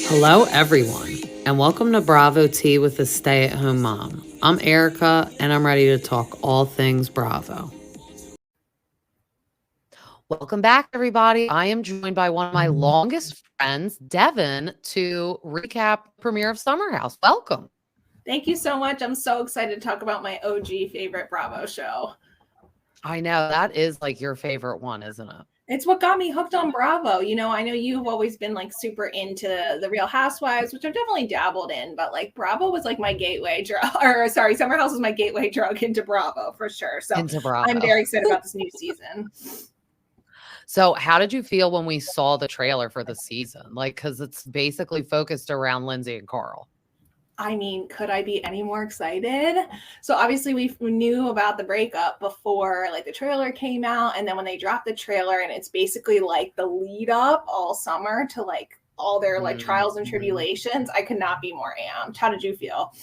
Hello, everyone, and welcome to Bravo Tea with a Stay at Home Mom. I'm Erica, and I'm ready to talk all things Bravo. Welcome back, everybody. I am joined by one of my longest friends, Devon, to recap the premiere of Summer House. Welcome. Thank you so much. I'm so excited to talk about my OG favorite Bravo show. I know that is like your favorite one, isn't it? It's what got me hooked on Bravo. You know, I know you've always been like super into the Real Housewives, which I've definitely dabbled in, but like Bravo was like my gateway drug, or sorry, Summer House was my gateway drug into Bravo for sure. So Into Bravo. I'm very excited about this new season. So, how did you feel when we saw the trailer for the season? Like, because it's basically focused around Lindsay and Carl. I mean, could I be any more excited? So obviously we knew about the breakup before like the trailer came out. And then when they dropped the trailer and it's basically like the lead up all summer to like all their like trials and tribulations, I could not be more amped. How did you feel?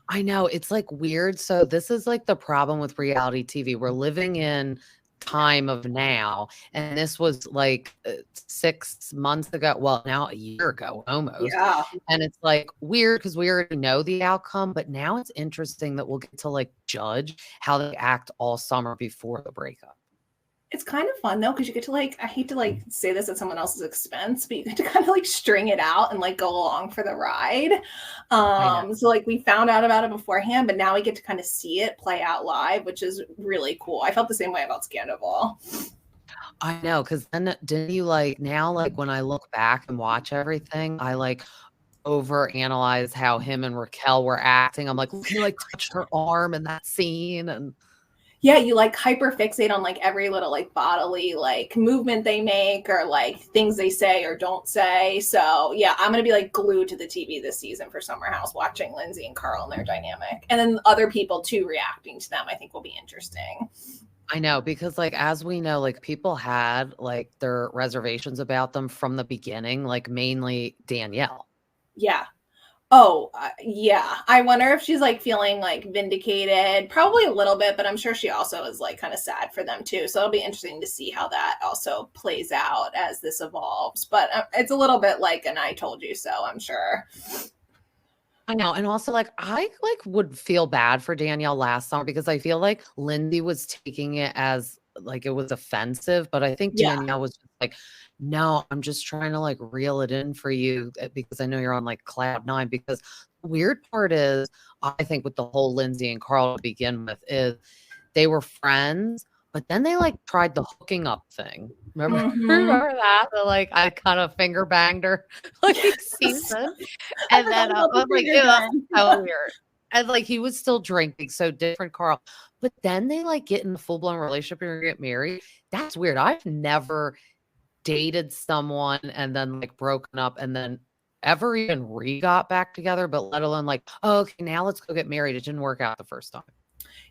I know, it's like weird. So this is like the problem with reality TV. We're living in time of now, and this was like 6 months ago. Well, now a year ago almost. Yeah. And it's like weird because we already know the outcome, but now it's interesting that we'll get to like judge how they act all summer before the breakup. It's kind of fun though, because you get to like, I hate to like say this at someone else's expense, but you get to kind of like string it out and like go along for the ride. So like we found out about it beforehand, but now we get to kind of see it play out live, which is really cool. I felt the same way about Scandal. I know, because then didn't you like now, like when I look back and watch everything, I like overanalyze how him and Raquel were acting. I'm like, he like touched her arm in that scene, and yeah, you like hyper fixate on like every little like bodily like movement they make or like things they say or don't say. So yeah, I'm gonna be like glued to the TV this season for Summer House, watching Lindsay and Carl and their dynamic, and then other people too reacting to them. I think will be interesting. I know, because like as we know, like people had like their reservations about them from the beginning, like mainly Danielle. Yeah. Oh, yeah. I wonder if she's like feeling like vindicated, probably a little bit, but I'm sure she also is like kind of sad for them too. So it'll be interesting to see how that also plays out as this evolves. But it's a little bit like an I told you so, I'm sure. I know. And also like I like would feel bad for Danielle last summer because I feel like Lindsay was taking it as like it was offensive, but I think Yeah. Danielle was just like, no, I'm just trying to like reel it in for you because I know you're on like cloud nine. Because the weird part is, I think with the whole Lindsay and Carl to begin with, is they were friends, but then they like tried the hooking up thing. Remember, remember that? So, like I kind of finger banged her like season. And then I'm like, ew, that's so weird. And like he was still drinking, so different Carl. But then they like get in a full blown relationship and get married. That's weird. I've never dated someone and then like broken up and then ever even got back together, but let alone like, oh, okay, now let's go get married. It didn't work out the first time.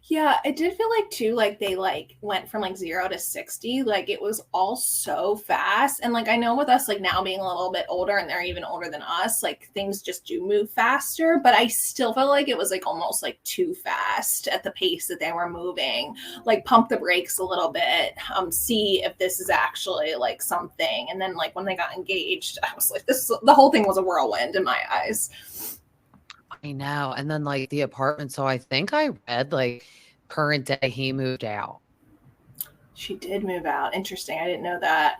Yeah, it did feel like too, like they like went from like 0 to 60. Like it was all so fast. And like I know with us like now being a little bit older and they're even older than us, like things just do move faster. But I still felt like it was like almost like too fast at the pace that they were moving. Like pump the brakes a little bit, see if this is actually like something. And then like when they got engaged, I was like, the whole thing was a whirlwind in my eyes. I know. And then like the apartment. So I think I read like current day he moved out. She did move out. Interesting. I didn't know that.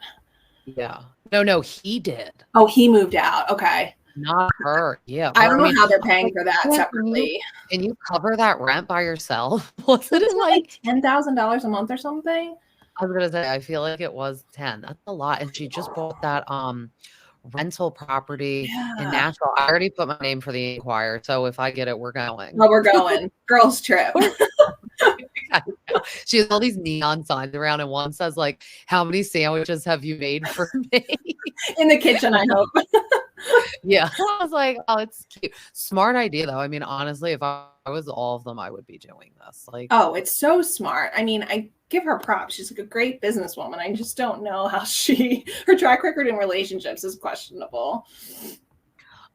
Yeah. No, he did. Oh, he moved out. Okay. Not her. Yeah. I don't know how they're paying for that separately. Can you cover that rent by yourself? Wasn't it like $10,000 a month or something? I was gonna say, I feel like it was 10. That's a lot. And she just bought that rental property in Nashville. I already put my name for the Inquirer, so if I get it, we're going. Oh, we're going. Girls trip. She has all these neon signs around, and one says like, "How many sandwiches have you made for me?" In the kitchen, I hope. Yeah, I was like, "Oh, it's cute." Smart idea, though. I mean, honestly, if I was all of them, I would be doing this. Like, oh, it's so smart. I mean, I give her props. She's like a great businesswoman. I just don't know how her track record in relationships is questionable.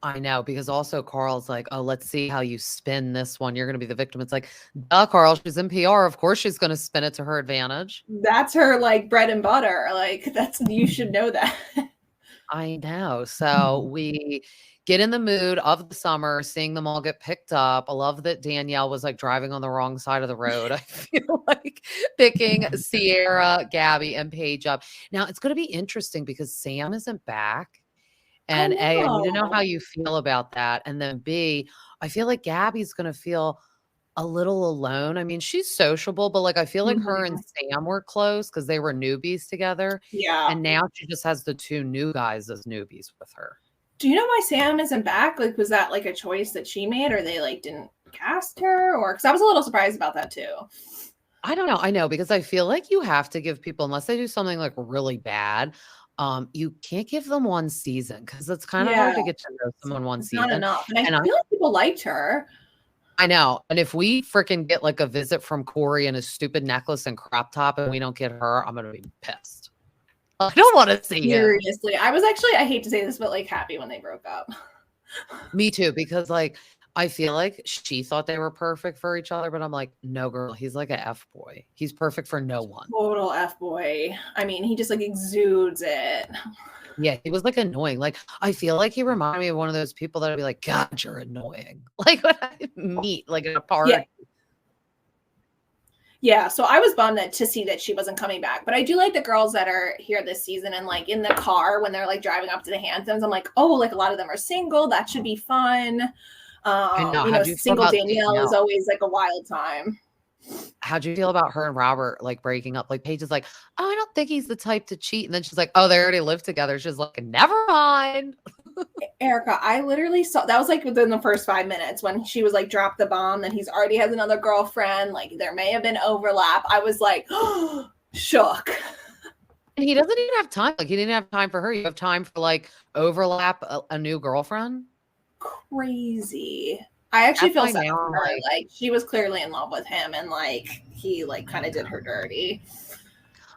I know, because also Carl's like, oh, let's see how you spin this one. You're going to be the victim. It's like, duh, Carl, she's in PR. Of course she's going to spin it to her advantage. That's her like bread and butter. Like you should know that. I know. So we get in the mood of the summer, seeing them all get picked up. I love that Danielle was like driving on the wrong side of the road. I feel like picking Sierra, Gabby, and Paige up. Now it's going to be interesting because Sam isn't back. I And A, I need to know how know. you feel about that. And then B, I feel like Gabby's going to feel a little alone. I mean, she's sociable, but like I feel like her and Mhm. Sam were close because they were newbies together. Yeah. And now she just has the two new guys as newbies with her. Do you know why Sam isn't back? Like, was that like a choice that she made, or they like didn't cast her, or because I was a little surprised about that too. I don't know. I know because I feel like you have to give people, unless they do something like really bad, you can't give them one season because it's kind of Yeah, hard to get to know someone one it's not season. enough, and I And feel like people liked her. I know. And if we freaking get like a visit from Corey and his stupid necklace and crop top and we don't get her, I'm gonna be pissed. I don't want to see him. Seriously, I was actually, I hate to say this, but like happy when they broke up. Me too, because like I feel like she thought they were perfect for each other, but I'm like, no, girl, he's like a F boy. He's perfect for no one. Total F boy. I mean, he just like exudes it. Yeah, he was like annoying. Like I feel like he reminded me of one of those people that'd be like, God, you're annoying. Like when I meet like at a party. Yeah. Yeah, so I was bummed to see that she wasn't coming back. But I do like the girls that are here this season and like in the car when they're like driving up to the Hamptons. I'm like, oh, like a lot of them are single. That should be fun. I know. You know, How'd you feel single about Danielle is always like a wild time. How'd you feel about her and Robert like breaking up? Like Paige is like, oh, I don't think he's the type to cheat. And then she's like, oh, they already live together. She's like, never mind. Erica, I literally saw that was like within the first 5 minutes when she was like, drop the bomb, that he's already has another girlfriend. Like there may have been overlap. I was like, shook. And he doesn't even have time. Like he didn't have time for her. You have time for like overlap a new girlfriend. Crazy. I actually That's feel why sad now for I'm her. like, Like she was clearly in love with him, and like he like kind of did her dirty.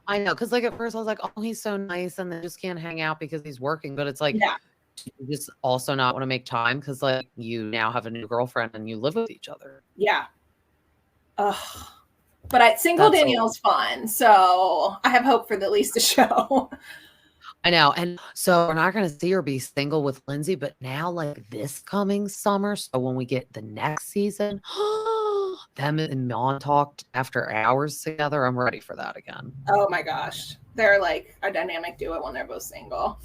I know. Cause like at first I was like, oh, he's so nice. And they just can't hang out because he's working. But it's like, Yeah, you just also not want to make time because like you now have a new girlfriend and you live with each other. yeah. Ugh. But single That's Danielle's fun, so I have hope for at least the show. I know. And so we're not going to see her be single with Lindsay, but now like this coming summer. So when we get the next season, them and Montauk after hours together, I'm ready for that again. Oh my gosh, they're like a dynamic duo when they're both single.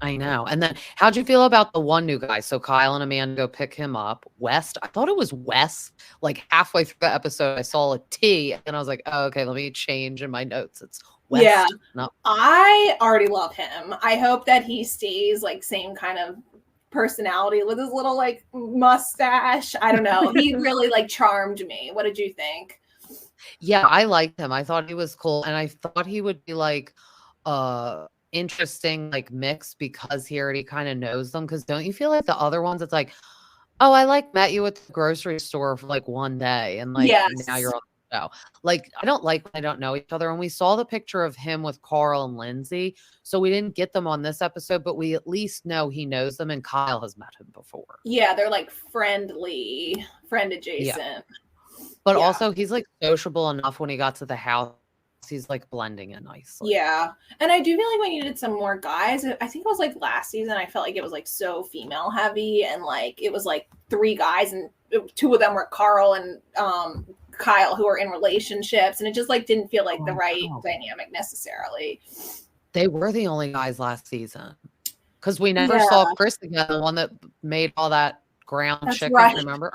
I know. And then how'd you feel about the one new guy? So Kyle and Amanda go pick him up. West, I thought it was Wes. Like halfway through the episode, I saw a T and I was like, oh, okay, let me change in my notes. It's West. Yeah, No. I already love him. I hope that he stays like same kind of personality with his little like mustache. I don't know. He really like charmed me. What did you think? Yeah, I liked him. I thought he was cool. And I thought he would be like interesting like mix because he already kind of knows them. Because don't you feel like the other ones, it's like, oh, I like met you at the grocery store for like one day and like now Yes. you're on the show. Like I don't like when I don't know each other. And we saw the picture of him with Carl and Lindsay. So we didn't get them on this episode, but we at least know he knows them and Kyle has met him before. Yeah, they're like friend adjacent. Yeah. But Yeah. also he's like sociable enough when he got to the house. He's like blending in nicely. Yeah. And I do feel like we needed some more guys. I think it was like last season, I felt like it was like so female heavy and like it was like 3 guys and 2 of them were Carl and Kyle who are in relationships. And it just like didn't feel like the right dynamic necessarily. They were the only guys last season. Because we never saw Chris again, the one that made all that ground chicken, remember?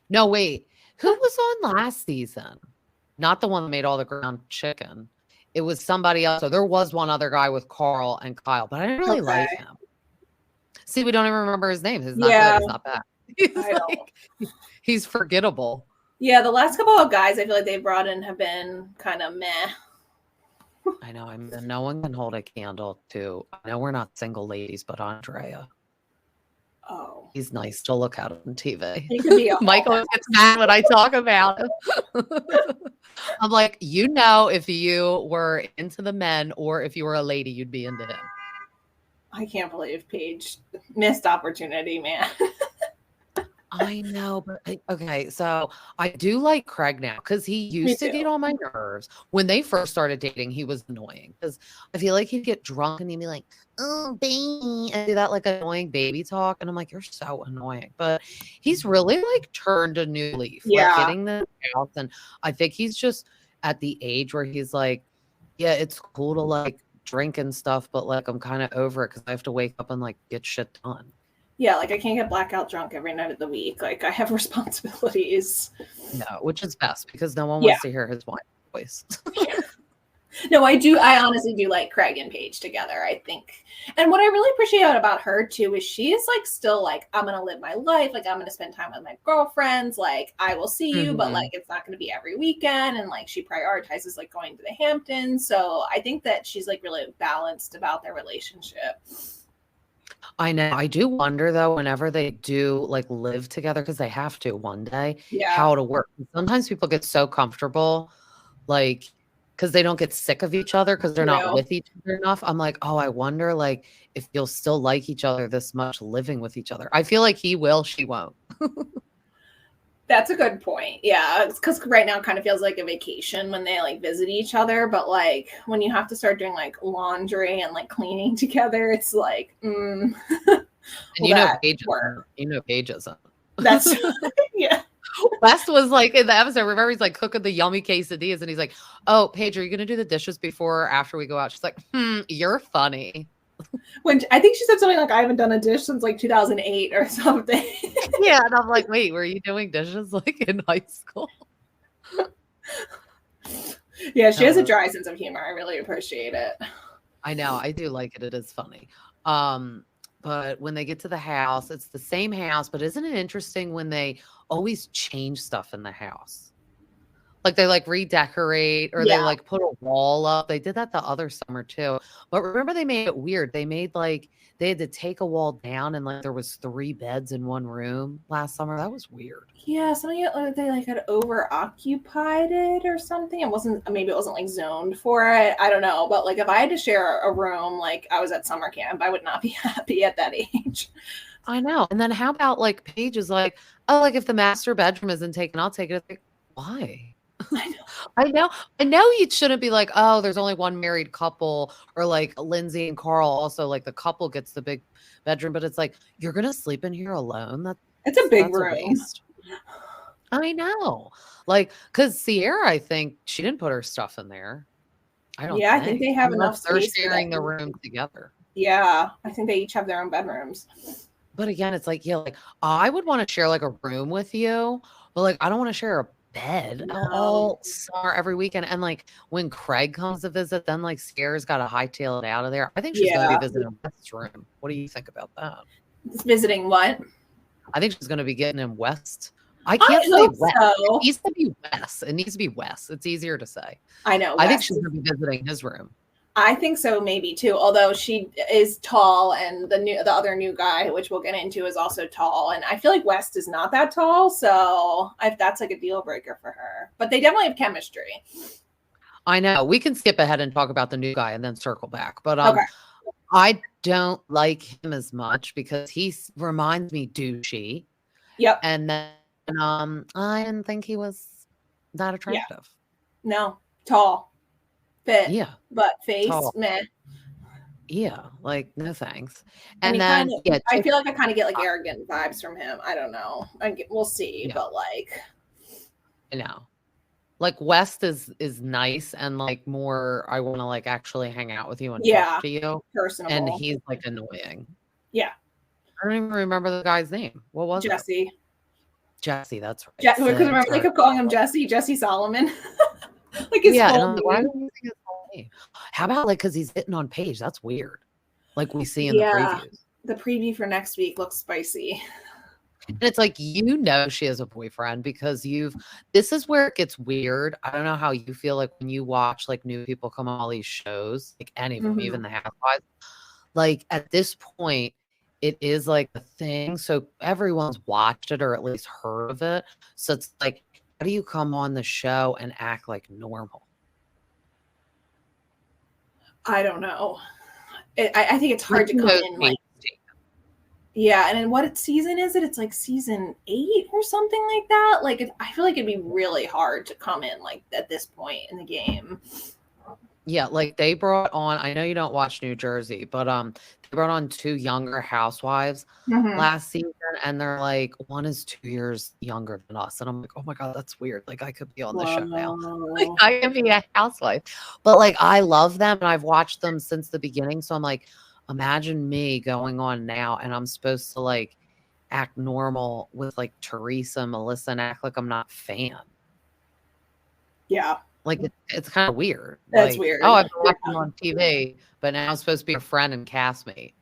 No, wait. Who was on last season? Not the one that made all the ground chicken. It was somebody else. So there was one other guy with Carl and Kyle, but I didn't really like him. See, we don't even remember his name. He's not good. He's not bad. He's forgettable. Yeah, the last couple of guys I feel like they brought in have been kind of meh. I know. I mean, no one can hold a candle to. I know we're not single ladies, but Andrea. Oh, he's nice to look at on TV. He could be Michael gets mad when I talk about him. I'm like, you know, if you were into the men or if you were a lady, you'd be into him. I can't believe Paige missed opportunity, man. I know, but okay, so I do like Craig now because he Me used to too. get on my nerves. When they first started dating, he was annoying because I feel like he'd get drunk and he'd be like, "Oh, baby," and do that like annoying baby talk, and I'm like, "You're so annoying." But he's really like turned a new leaf, like Yeah. getting the house, and I think he's just at the age where he's like, "Yeah, it's cool to like drink and stuff, but like I'm kind of over it because I have to wake up and like get shit done." Yeah, like I can't get blackout drunk every night of the week. Like I have responsibilities. No, which is best because no one Yeah. wants to hear his whiny voice. No, I do. I honestly do like Craig and Paige together. I think, and what I really appreciate about her too is she is like still like I'm gonna live my life. Like I'm gonna spend time with my girlfriends. Like I will see you, but like Mhm. it's not gonna be every weekend. And like she prioritizes like going to the Hamptons. So I think that she's like really balanced about their relationship. I know. I do wonder though, whenever they do like live together, because they have to one day, Yeah, how to work. Sometimes people get so comfortable, like, because they don't get sick of each other because they're not true. with each other enough. I'm like, oh, I wonder like if you'll still like each other this much living with each other. I feel like he will, she won't. That's a good point. Yeah, because right now it kind of feels like a vacation when they like visit each other, but like when you have to start doing like laundry and like cleaning together, it's like, And will that work? You know Paige isn't. That's yeah. West was like in the episode, remember he's like cooking the yummy quesadillas and he's like, "Oh, Paige, are you gonna do the dishes before or after we go out?" She's like, you're funny. When I think she said something like, "I haven't done a dish since like 2008 or something." Yeah, and I'm like, "Wait, were you doing dishes like in high school?" Yeah, she has a Uh, dry sense of humor. I really appreciate it. I know, I do like it. It is funny. Um, but when they get to the house, it's the same house, but isn't it interesting when they always change stuff in the house? Like, they, like, redecorate or they, Yeah. like, put a wall up. They did that the other summer too. But remember they made it weird. They made, like they had to take a wall down and, like, there was 3 beds in 1 room last summer. That was weird. Yeah, something they like had over occupied it or something. It wasn't maybe it wasn't like zoned for it. I don't know, but like if I had to share a room, like I was at summer camp, I would not be happy at that age. I know. And then how about, like, Paige is like, "Oh, like, if the master bedroom isn't taken, I'll take it." It's like, "Why?" I know. I know you shouldn't be like, "Oh, there's only 1 married couple," or like Lindsay and Carl also, like, the couple gets the big bedroom, but it's like, "You're gonna sleep in here alone? It's a big That's a room. waste." I know. Like, because Sierra, I think she didn't put her stuff in there. I don't Yeah, I think they think, have unless enough they're space for that. sharing the room together. Yeah, I think they each have their own bedrooms. But again, it's like, yeah, like, I would wanna share, like, a room with you, but, like, I don't wanna share a bed No. all summer every weekend, and, like, when Craig comes to visit, then, like, Sierra's gotta hightail it out of there. I think she's gonna be Yeah. visiting West's room. What do you think about that? Visiting what? I think she's gonna be getting in West. I I can't say hope West. It so. needs to be West. It needs to be West. It's easier to say. I know I think West. she's gonna be visiting his room. I think so, maybe too. Although she is tall, and the other new guy, which we'll get into, is also tall. And I feel like West is not that tall, so if that's like a deal breaker for her. But they definitely have chemistry. I know. We can skip ahead and talk about the new guy and then circle back, but, Okay. I don't like him as much because reminds me douchey, Yep. and then, I didn't think he was that Yeah. attractive. No. Tall. Fit. Yeah, But face, tall. meh. Yeah, like, no thanks. And And he kind then, of, yeah, I just feel like I kind of get like uh, arrogant vibes from him. I don't know. We'll see. yeah, But like, I know. Like, West is nice and, like, more I wanna, like, actually hang out with you and talk yeah, to you, and personable. he's, like, annoying. Yeah. I don't even remember the guy's name. What was it? Jesse. Jesse, that's right. Because Sid, remember they sorry. kept calling him Jesse Solomon, like his Yeah, and full I'm like, "Why are name. we using his whole name?" How about, like, because he's hitting on Paige? That's weird, like we see in the Yeah. previews. The preview for next week looks spicy. And it's like, you know she has a boyfriend because this is where it gets weird. I don't know how you feel like when you watch, like, new people come on all these shows, like any of them, Hmm. even the Housewives. Like, at this point, it is, like, a thing, so everyone's watched it or at least heard of it. So it's like, how do you come on the show and act like normal? I don't know. I think it's hard Like, to who come knows in like, Paige? Yeah, and then what season is it? It's like season 8 or something like that. Like, I feel like it'd be really hard to come in like at this point in the game. Yeah, like they brought on, I know you don't watch New Jersey, but they brought on 2 younger housewives Mm-hmm. last season, and they're like, one is 2 years younger than us. And I'm like, oh my God, that's weird. Like I could be on the show now. Like Whoa. I can be a housewife. But like I love them and I've watched them since the beginning. So I'm like, imagine me going on now and I'm supposed to like act normal with like Teresa and Melissa and act like I'm not a fan. Yeah, Like, it's kinda weird. that's Like, "Oh, weird. I've been watching you on TV, but now I'm supposed to be a friend and castmate."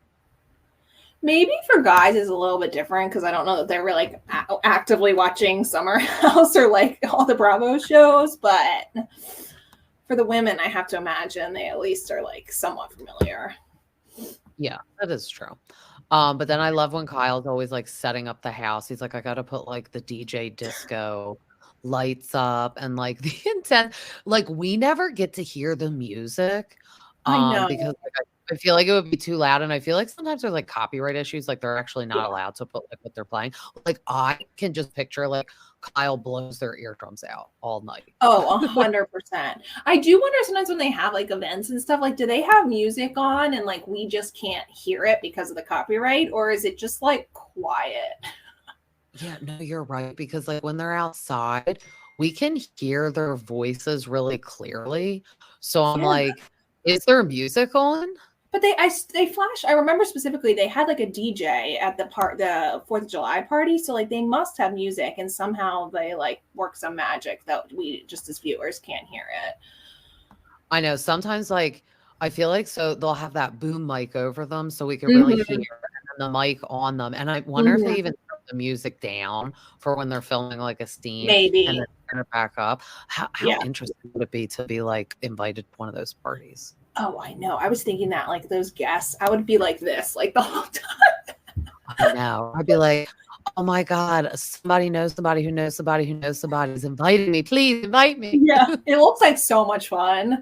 Maybe for guys is a little bit different because I don't know that they're really like actively watching Summer House or like all the Bravo shows, but for the women, I have to imagine they at least are like somewhat familiar. Yeah, that is true. But then I love when Kyle's always, like, setting up the house. He's like, "I gotta put, like, the DJ disco lights up and, like, the intent." Like, we never get to hear the music, I know. because, like, I feel like it would be too loud, and I feel like sometimes there's, like, copyright issues, like, they're actually not Yeah. allowed to put, like, what they're playing. Like, I can just picture, like, Kyle blows their eardrums out all night. Oh, 100%. I do wonder sometimes when they have like events and stuff, like, do they have music on and like we just can't hear it because of the copyright, or is it just like quiet? Yeah, no, you're right, because, like, when they're outside, we can hear their voices really clearly. So I'm Yeah. like, "Is there music on?" But they flash. I remember specifically they had like a DJ at the 4th of July party, so like they must have music, and somehow they like work some magic that we just as viewers can't hear it. I know sometimes, like, I feel like so they'll have that boom mic over them so we can really hear, Mm-hmm. and then the mic on them, and I wonder if they Mm-hmm. even turn the music down for when they're filming, like, a scene and Maybe. then turn it back up. How Yeah. interesting would it be to be, like, invited to one of those parties? Oh, I know. I was thinking that like those guests, I would be like this like the whole time. I know. I'd be like, "Oh my God, somebody knows somebody who knows somebody who knows somebody is inviting me. Please invite me." Yeah, it looks like so much fun.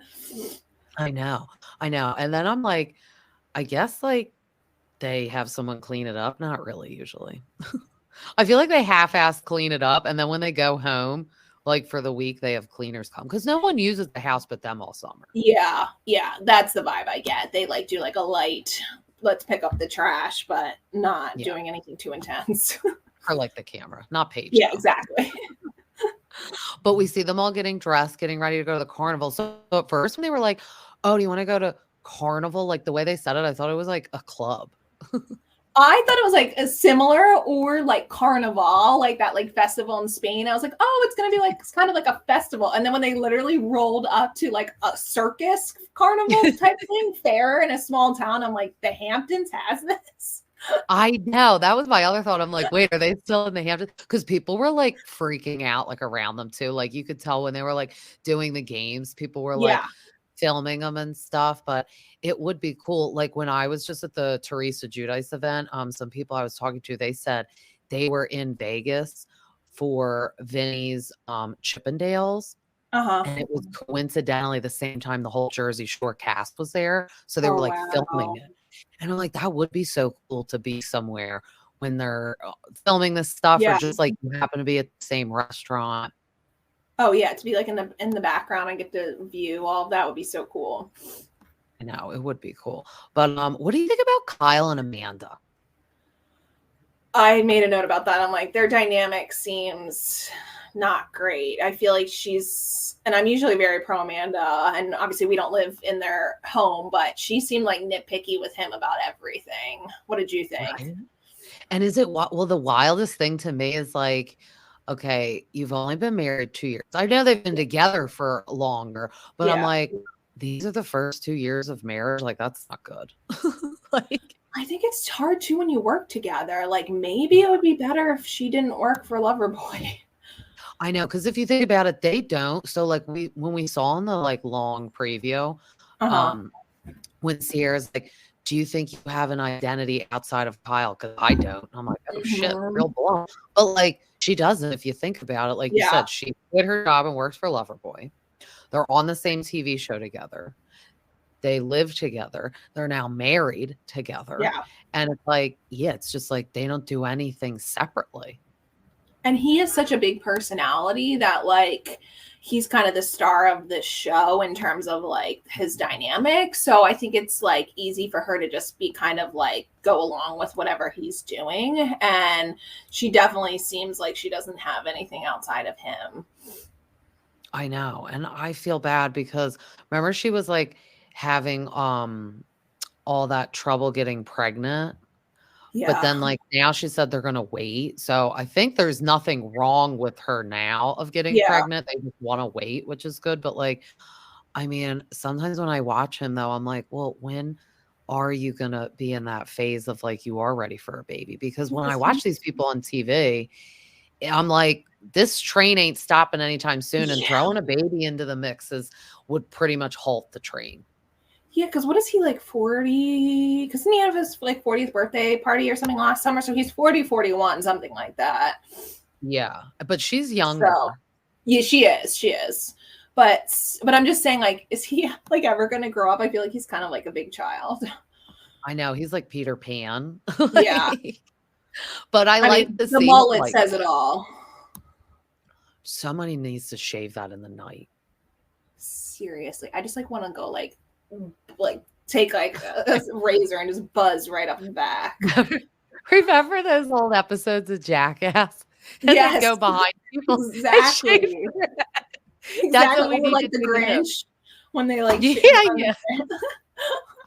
I know. I know. And then I'm like, I guess like they have someone clean it up. Not really usually. I feel like they half-ass clean it up. And then when they go home, like for the week, they have cleaners come because no one uses the house but them all summer. Yeah, yeah, that's the vibe I get. They like do like a light, let's pick up the trash, but not Yeah. doing anything too intense. For like the camera, not Paige Yeah, though. exactly. But we see them all getting dressed, getting ready to go to the carnival. So at first, when they were like, "Oh, do you want to go to carnival?" Like the way they said it, I thought it was like a club. I thought it was like a similar or like Carnival, like that like festival in Spain. I was like, oh, it's gonna be like it's kind of like a festival. And then when they literally rolled up to like a circus carnival type thing, fair in a small town, I'm like, the Hamptons has this. I know. That was my other thought. I'm like, wait, are they still in the Hamptons? Because people were like freaking out like around them too. Like you could tell when they were like doing the games, people were like Yeah. filming them and stuff. But it would be cool. Like when I was just at the Teresa Giudice event, some people I was talking to, they said they were in Vegas for Vinny's Chippendales. Uh-huh. And it was coincidentally the same time the whole Jersey Shore cast was there. So they were Oh like filming wow. it. And I'm like, that would be so cool to be somewhere when they're filming this stuff or Yeah. just like you happen to be at the same restaurant. Oh yeah, to be like in the background and get to view all of that would be so cool. I know it would be cool. But what do you think about Kyle and Amanda? I made a note about that. I'm like, their dynamic seems not great. I feel like and I'm usually very pro Amanda, and obviously we don't live in their home, but she seemed like nitpicky with him about everything. What did you think? Right? And is it well, the wildest thing to me is like, okay, you've only been married 2 years. I know they've been together for longer, but I'm Yeah. like, these are the first 2 years of marriage. Like, that's not good. Like, I think it's hard too when you work together. Like maybe it would be better if she didn't work for Loverboy. I know, because if you think about it, they don't. So like when we saw in the like long preview, Uh-huh. um, when Sierra's like, "Do you think you have an identity outside of Kyle?" Because I don't. I'm like, oh shit, Mhm. real blown. But like she doesn't, if you think about it. Like you Yeah. said, she quit her job and works for Loverboy. They're on the same TV show together. They live together. They're now married together. Yeah. And it's like, yeah, it's just like they don't do anything separately. And he is such a big personality that like he's kind of the star of this show in terms of like his dynamic. So I think it's like easy for her to just be kind of like go along with whatever he's doing. And she definitely seems like she doesn't have anything outside of him. I know. And I feel bad because remember she was like having all that trouble getting pregnant. But Yeah. then like now she said they're gonna wait. So I think there's nothing wrong with her now of getting Yeah. pregnant. They just want to wait, which is good. But like, I mean, sometimes when I watch him though, I'm like, well, when are you gonna be in that phase of like you are ready for a baby? Because when I watch these people on TV, I'm like, this train ain't stopping anytime soon. And Yeah. throwing a baby into the mixes would pretty much halt the train. Yeah, because what is he like 40? Because didn't he have his like 40th birthday party or something last summer? So he's 40, 41, something like that. Yeah. But she's younger. So yeah, she is. She is. But I'm just saying, like, is he like ever gonna grow up? I feel like he's kind of like a big child. I know. He's like Peter Pan. Yeah. But I like mean, to the see mullet like says it all. somebody needs to shave that in the night. Seriously, I just like want to go like take like a razor and just buzz right up the back. Remember those old episodes of Jackass? And Yes, they go behind people. exactly. That's what we Or need like to the do. Grinch when they like Yeah.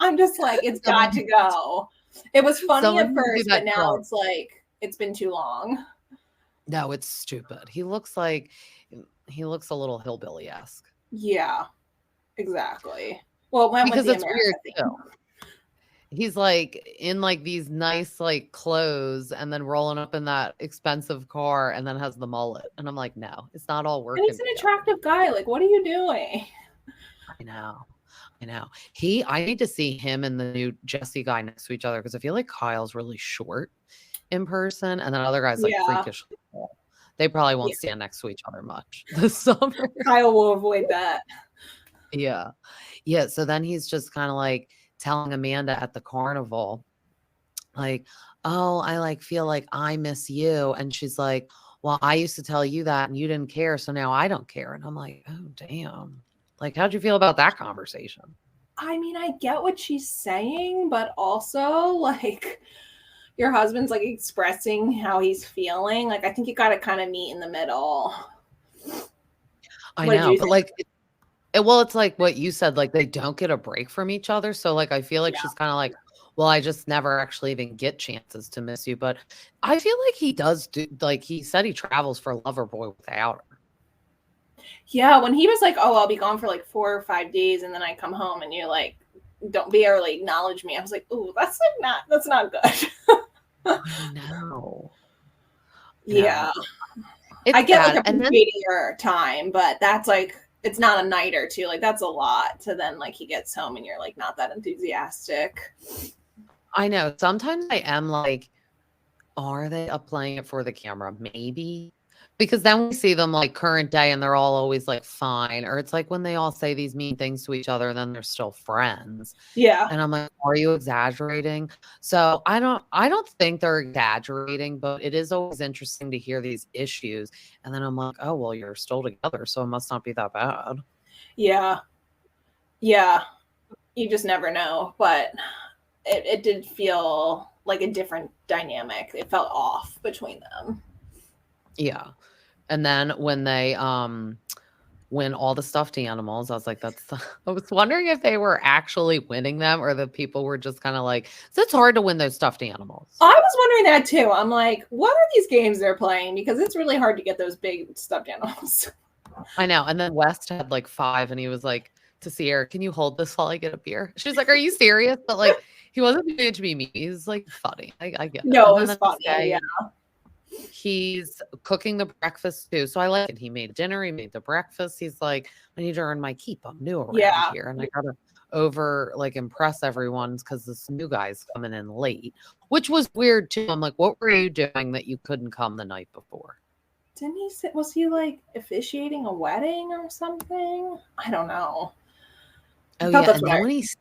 I'm just like, it's got to go. It was funny at Someone do first, that but now club. it's like it's been too long. No, it's stupid. He looks a little hillbilly-esque. Yeah, exactly. Well, it went with Because the it's America weird theme. too. He's like in like these nice like clothes and then rolling up in that expensive car and then has the mullet. And I'm like, no, it's not all And working. he's an attractive guy. Like, what are you doing? I know. I need to see him and the new Jesse guy next to each other because I feel like Kyle's really short in person and then other guys like freakishly tall. They probably won't stand next to each other much this summer. Kyle will avoid that. Yeah. Yeah. So then he's just kind of like telling Amanda at the carnival, like, oh, I like feel like I miss you. And she's like, well, I used to tell you that and you didn't care. So now I don't care. And I'm like, oh, damn. Like, how'd you feel about that conversation? I mean, I get what she's saying, but also like your husband's like expressing how he's feeling. Like, I think you got to kind of meet in the middle. I know, but like, it's like what you said, like they don't get a break from each other. So like, I feel like she's kind of like, well, I just never actually even get chances to miss you. But I feel like he does do, like he said he travels for Loverboy without her. Yeah, when he was like, oh, I'll be gone for like 4 or 5 days and then I come home and you're like, don't barely acknowledge me. I was like, ooh, that's not good. I know. Yeah. It's I get bad. like appreciating your time, but that's like, it's not a night or two. Like that's a lot to then like he gets home and you're like not that enthusiastic. I know. Sometimes I am like, are they up playing it for the camera? Maybe. Because then we see them like current day and they're all always like fine. Or it's like when they all say these mean things to each other and then they're still friends. Yeah. And I'm like, are you exaggerating? So I don't think they're exaggerating, but it is always interesting to hear these issues. And then I'm like, oh, well, you're still together. So it must not be that bad. Yeah. Yeah. You just never know. But it did feel like a different dynamic. It felt off between them. Yeah. And then when they win all the stuffed animals, I was like, I was wondering if they were actually winning them or the people were just kind of like, so it's hard to win those stuffed animals. I was wondering that too. I'm like, what are these games they're playing? Because it's really hard to get those big stuffed animals. I know. And then West had like 5 and he was like to Sierra, can you hold this while I get a beer? She's like, are you serious? But like, he wasn't doing it to be mean. He's like funny. I get it. No, it was funny. Yeah. He's cooking the breakfast too. So I like it. He made dinner. He made the breakfast. He's like, I need to earn my keep. I'm new around here. And I got to impress everyone because this new guy's coming in late, which was weird too. I'm like, what were you doing that you couldn't come the night before? Didn't he say, was he like officiating a wedding or something? I don't know. I Oh, thought yeah, that's and what then I when he sang,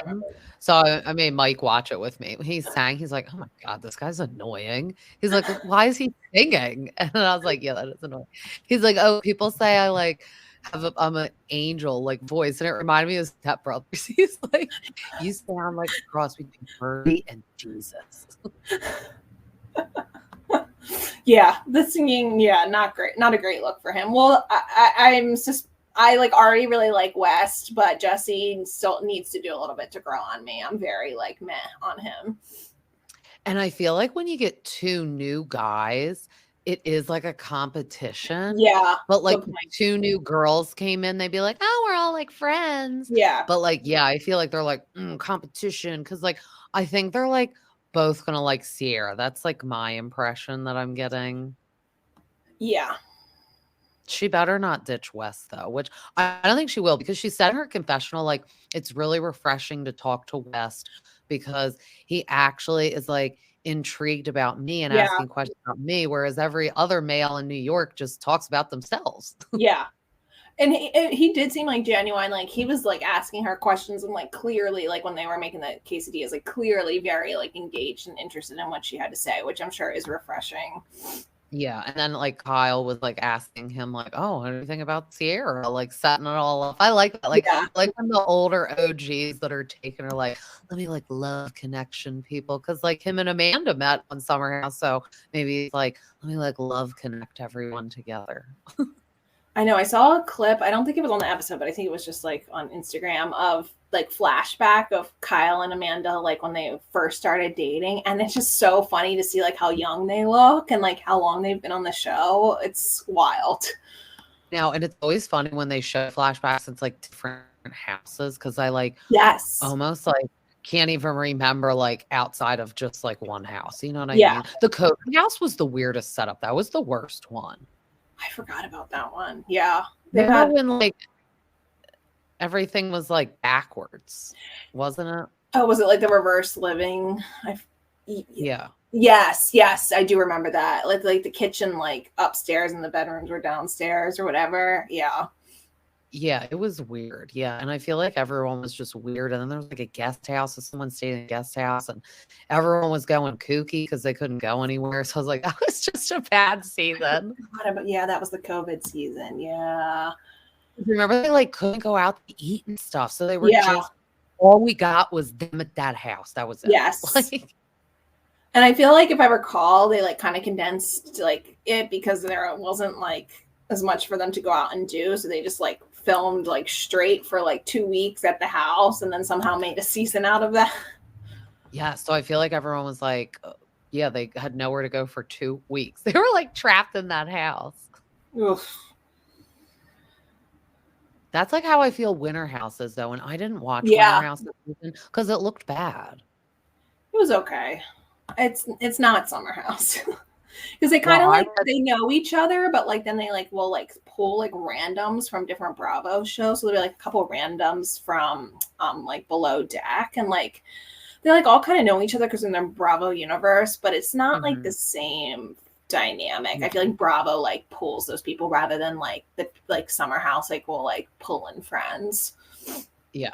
remembered. so I made Mike watch it with me. When he sang, he's like, "Oh my god, this guy's annoying." He's like, "Why is he singing?" And I was like, "Yeah, that is annoying." He's like, "Oh, people say I, like, I'm an angel, like, voice," and it reminded me of Step Brothers. He's like, "You sound like a cross between Birdie and Jesus." Yeah, the singing, yeah, not great, not a great look for him. Well, I'm just I like already really like West, but Jesse still needs to do a little bit to grow on me. I'm very like meh on him. And I feel like when you get 2 new guys, it is like a competition, Yeah, but, like, good if point. 2 new girls came in, they'd be like, "Oh, we're all, like, friends." Yeah, But, like, yeah, I feel like they're like, competition because like, I think they're, like, both gonna like Sierra. That's, like, my impression that I'm getting. yeah, She better not ditch Wes though, which I don't think she will because she said in her confessional, like, it's really refreshing to talk to West because he actually is like intrigued about me and yeah, asking questions about me, whereas every other male in New York just talks about themselves. yeah. And he did seem like genuine. Like he was like asking her questions and like clearly like when they were making the quesadillas, like clearly very like engaged and interested in what she had to say, which I'm sure is refreshing. Yeah, and then, like, Kyle was, like, asking him, like, "Oh, what do you think about Sierra?" Like, setting it all up. I like that, Yeah, like when the older OGs that are taken are like, "Let me, like, love connection people," because like, him and Amanda met on Summer House, so maybe it's like, "Let me, like, love connect everyone together." I know. I saw a clip. I don't think it was on the episode, but I think it was just like on Instagram of like flashback of Kyle and Amanda, like when they first started dating. And it's just so funny to see like how young they look and like how long they've been on the show. It's wild. Now and it's always funny when they show flashbacks, it's, like, different houses because I, like, Yes. almost, like, can't even remember, like, outside of just, like, one house, you know what I Yeah. mean? The Cody house was the weirdest setup, that was the worst one. I forgot about that one. Yeah. They've Remember had, when, like, everything was, like, backwards, wasn't it? oh, was it like the reverse living? Yeah. Yes, yes, I do remember that. Like the kitchen like upstairs and the bedrooms were downstairs or whatever. Yeah. Yeah, it was weird, yeah, and I feel like everyone was just weird, and then there was, like, a guest house, so someone stayed in a guest house, and everyone was going kooky because they couldn't go anywhere, so I was like, "That was just a bad season." Yeah, that was the COVID season. Yeah. Remember they, like, couldn't go out to eat and stuff, so they were Yeah. just all we got was them at that house, that was it. Yes. Like And I feel like if I recall, they like kind of condensed like it because there wasn't like as much for them to go out and do. So they just like filmed like straight for like 2 weeks at the house and then somehow made a season out of that. yeah, so I feel like everyone was like, yeah, they had nowhere to go for 2 weeks. They were, like, trapped in that house. Oof. That's, like, how I feel Winter House is, though, and I didn't watch Winter Yeah, House this season because it looked bad. it was okay. It's not Summer House. Because they Well, kind of I like read they know each other, but like then they like will like pull like randoms from different Bravo shows. So there'll be like a couple randoms from like Below Deck, and like they like all kind of know each other because in their Bravo universe, but it's not like the mhm, same dynamic. I yeah, feel like Bravo like pulls those people rather than like the like Summer House like will like pull in friends. yeah,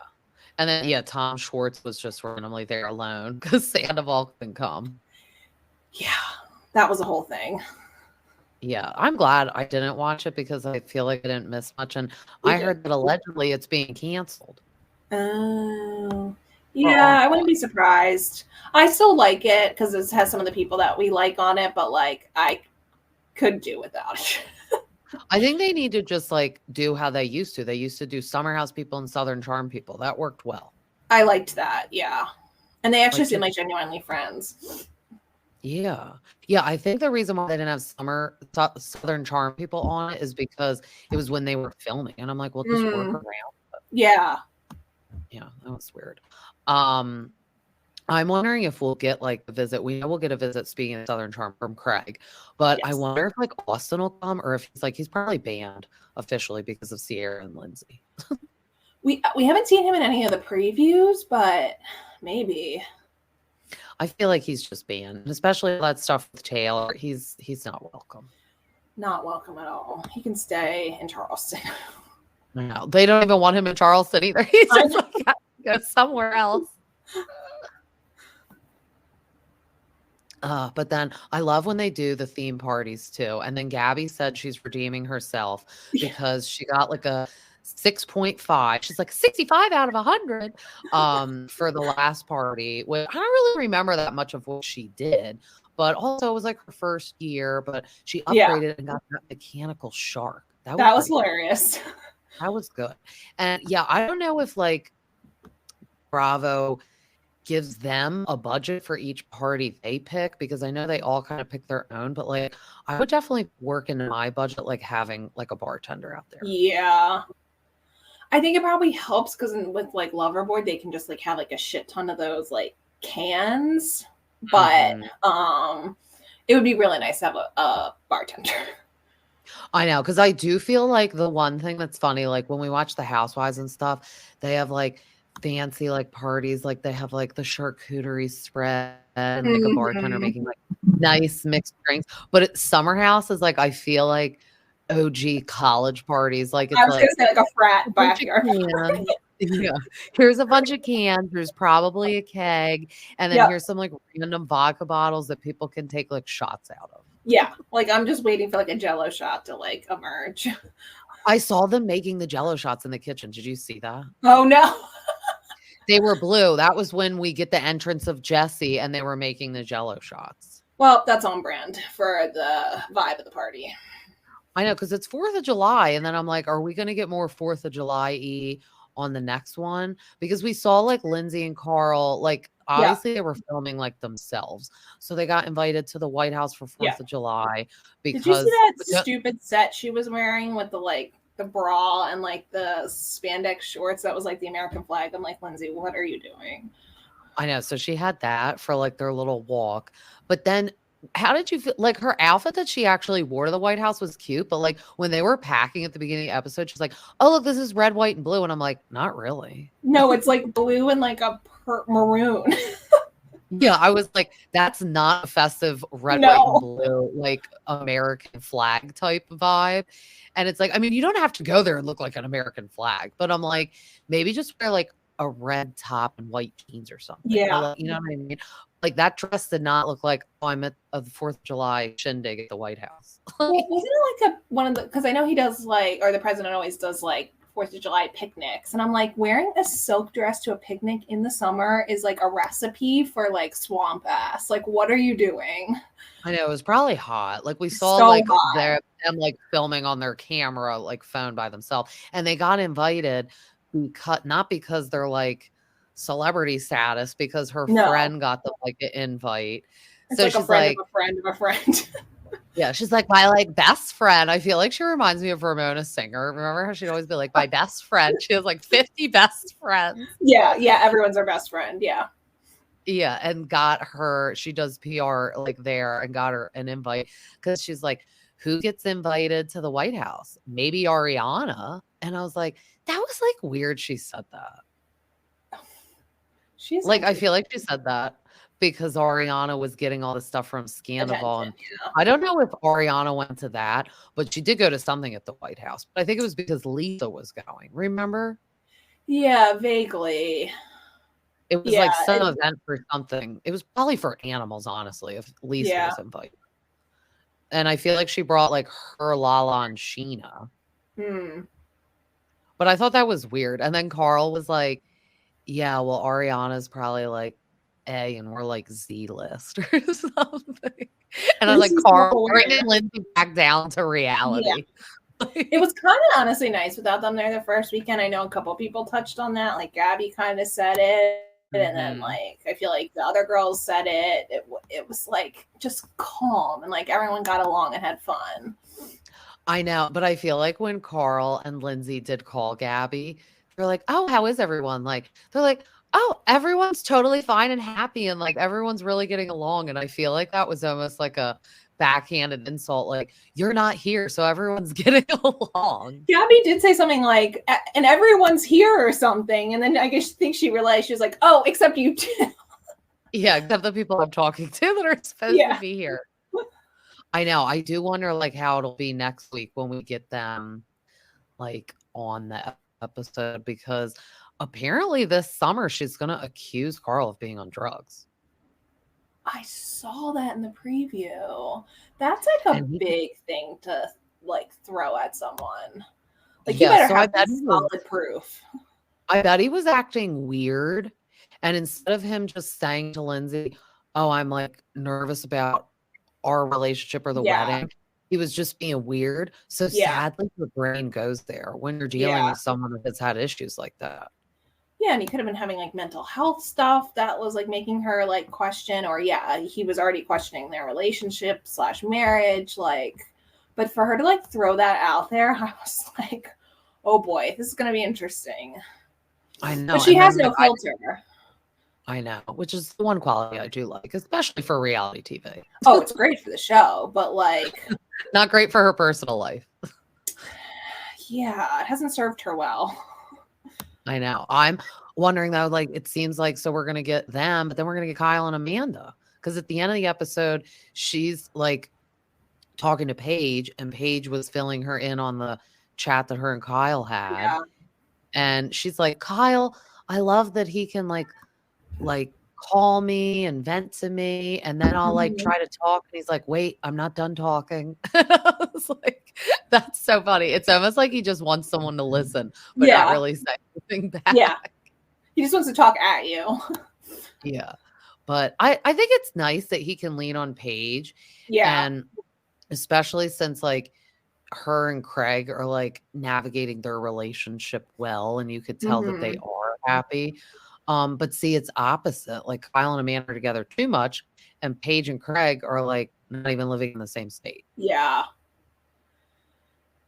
and then, yeah, Tom Schwartz was just randomly there alone because Sandoval couldn't come. Yeah, that was a whole thing. Yeah, I'm glad I didn't watch it because I feel like I didn't miss much, and We I did. heard that allegedly it's being canceled Oh, or yeah, on I wouldn't pause. be surprised. I still like it because it has some of the people that we like on it, but like I could do without it. I think they need to just, like, do how they used to. They used to do Summer House people and Southern Charm people. That worked well. I liked that, yeah. And they actually Like, seem just like genuinely friends. yeah. Yeah, I think the reason why they didn't have Southern Charm people on it is because it was when they were filming, and I'm like, "Well, just work Mm, around." yeah. Yeah, that was weird. Um, I'm wondering if we'll get, like, a visit. We know we'll get a visit, speaking of Southern Charm, from Craig, but I Yes. wonder if, like, Austin will come or if he's probably banned officially because of Sierra and Lindsay. We haven't seen him in any of the previews, but maybe. I feel like he's just banned, especially all that stuff with Taylor. He's not welcome. Not welcome at all. He can stay in Charleston. I know. They don't even want him in Charleston either. He's I just like, "Gotta go somewhere else." But then I love when they do the theme parties too. And then Gabby said she's redeeming herself Yeah. because she got like a 6.5. She's like 65 out of 100 for the last party. Well, I don't really remember that much of what she did, but also it was like her first year, but she Yeah, upgraded and got that mechanical shark. That was that was pretty cool. hilarious. That was good. And yeah, I don't know if like Bravo gives them a budget for each party they pick, because I know they all kind of pick their own, but like I would definitely work into my budget like having like a bartender out there. Yeah. I think it probably helps because with like Loverboard, they can just like have like a shit ton of those like cans. But it would be really nice to have a bartender. I know, because I do feel like the one thing that's funny, like when we watch the Housewives and stuff, they have like fancy like parties, like they have like the charcuterie spread and like a bartender Mhm. making like nice mixed drinks. But at Summer House is like I feel like OG college parties. Like I it's was gonna like say like a frat a bunch of backyard. cans. Yeah. Here's a bunch of cans. There's probably a keg. And then Yep. here's some like random vodka bottles that people can take like shots out of. Yeah. Like I'm just waiting for like a Jello shot to like emerge. I saw them making the Jello shots in the kitchen. Did you see that? Oh no. They were blue. That was when we get the entrance of Jesse and they were making the Jello shots. Well, that's on brand for the vibe of the party. I know, because it's 4th of July. And then I'm like, are we going to get more 4th of July on the next one? Because we saw like Lindsay and Carl, like obviously they were filming like themselves. So they got invited to the White House for 4th of July. Did you see Because that stupid set she was wearing with the like the bra and like the spandex shorts that was like the American flag? I'm like, Lindsay, what are you doing? I know. So she had that for like their little walk. But then how did you feel? Like her outfit that she actually wore to the White House was cute. But like when they were packing at the beginning of the episode, she's like, oh, look, this is red, white, and blue. And I'm like, not really. No, it's like blue and like a maroon. Yeah, I was like, that's not a festive red, white, and blue, like American flag type vibe. And it's like, I mean, you don't have to go there and look like an American flag, but I'm like, maybe just wear like a red top and white jeans or something. Yeah. Or like, you know what I mean? Like that dress did not look like, oh, I'm at the 4th of July shindig at the White House. Well, wasn't it like one of the, because I know he does like, or the president always does like 4th of July picnics. And I'm like, wearing a silk dress to a picnic in the summer is like a recipe for like swamp ass. Like, what are you doing? I know, it was probably hot. Like we saw So like hot. them like filming on their camera, like phone by themselves. And they got invited not because they're like celebrity status, because her friend got them like an invite. It's so like she's a friend like, of a friend of a friend. yeah, she's like my like best friend. I feel like she reminds me of Ramona Singer. Remember how she'd always be like my best friend? She has like 50 best friends. Yeah, everyone's our best friend. Yeah. Yeah, and got her, she does PR like there, and got her an invite because she's like, who gets invited to the White House? Maybe Ariana. And I was like, that was like weird she said that. She's like, I feel like she said that because Ariana was getting all the stuff from Scandival. And I don't know if Ariana went to that, but she did go to something at the White House. But I think it was because Lisa was going. Remember? Yeah, vaguely. It was like some event for something. It was probably for animals, honestly, if Lisa was invited. And I feel like she brought like her Lala and Sheena. But I thought that was weird. And then Carl was like, yeah, well, Ariana's probably like A and we're like Z list or something. And I was like, Carl, bringing Lindsay back down to reality. Yeah. It was kind of honestly nice without them there the first weekend. I know a couple people touched on that. Like Gabby kind of said it. And then like I feel like the other girls said it. It was like just calm and like everyone got along and had fun. I know, but I feel like when Carl and Lindsay did call Gabby, they're like, oh, how is everyone? Like, they're like, oh, everyone's totally fine and happy. And like, everyone's really getting along. And I feel like that was almost like a backhanded insult. Like, you're not here, so everyone's getting along. Gabby did say something like, and everyone's here or something. And then I think she realized she was like, oh, except you too. Yeah, except the people I'm talking to that are supposed to be here. I know. I do wonder like how it'll be next week when we get them like on the episode because apparently this summer she's going to accuse Carl of being on drugs. I saw that in the preview. That's like a And big thing to like throw at someone. Like you yeah, better so I have bet solid proof. he was acting weird. And instead of him just saying to Lindsay, "Oh, I'm like nervous about our relationship or the Yeah. wedding," he was just being weird. So Yeah. sadly, your brain goes there when you're dealing Yeah. with someone that has had issues like that. Yeah, and he could have been having like mental health stuff that was like making her like question, or yeah, he was already questioning their relationship / marriage, like. But for her to like throw that out there, I was like, oh boy, this is gonna be interesting. I know. But she And has then, no filter. I know, which is the one quality I do like, especially for reality TV. Oh, it's great for the show, but like, Not great for her personal life. yeah, it hasn't served her well. I know. I'm wondering though, like it seems like so we're gonna get them, but then we're gonna get Kyle and Amanda. Because at the end of the episode, she's like talking to Paige, and Paige was filling her in on the chat that her and Kyle had. Yeah. And she's like, "Kyle, I love that he can like call me and vent to me, and then I'll like try to talk." And he's like, "Wait, I'm not done talking." I was like, that's so funny. It's almost like he just wants someone to listen, but not really say anything back. Yeah. He just wants to talk at you. Yeah. But I think it's nice that he can lean on Paige. Yeah. And especially since like her and Craig are like navigating their relationship well, and you could tell that they are happy. But see, it's opposite. Like Kyle and Amanda are together too much, and Paige and Craig are like not even living in the same state. Yeah.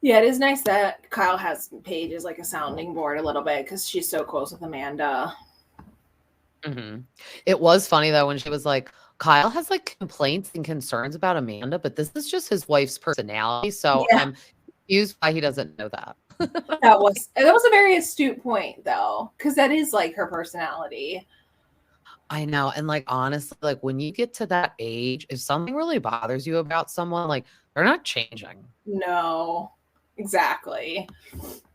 Yeah, it is nice that Kyle has Paige as like a sounding board a little bit because she's so close with Amanda. It was funny though when she was like, Kyle has like complaints and concerns about Amanda, but this is just his wife's personality. So I'm confused why he doesn't know that. That was a very astute point though, because that is like her personality. I know. And like honestly, like when you get to that age, if something really bothers you about someone, like they're not changing. No, exactly.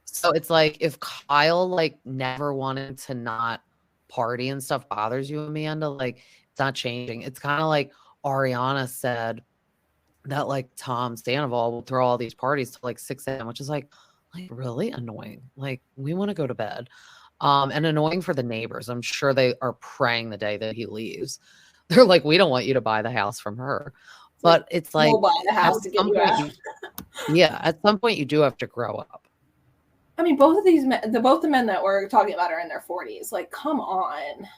So it's like if Kyle like never wanted to not party and stuff bothers you, Amanda, like it's not changing. It's kind of like Ariana said that like Tom Sandoval will throw all these parties to like 6 a.m., which is like really annoying. Like we want to go to bed. And annoying for the neighbors. I'm sure they are praying the day that he leaves. They're like, we don't want you to buy the house from her. But it's like we'll buy the house to get you out. Yeah, at some point you do have to grow up. I mean, both of these men, both the men that we're talking about are in their 40s. Like, come on.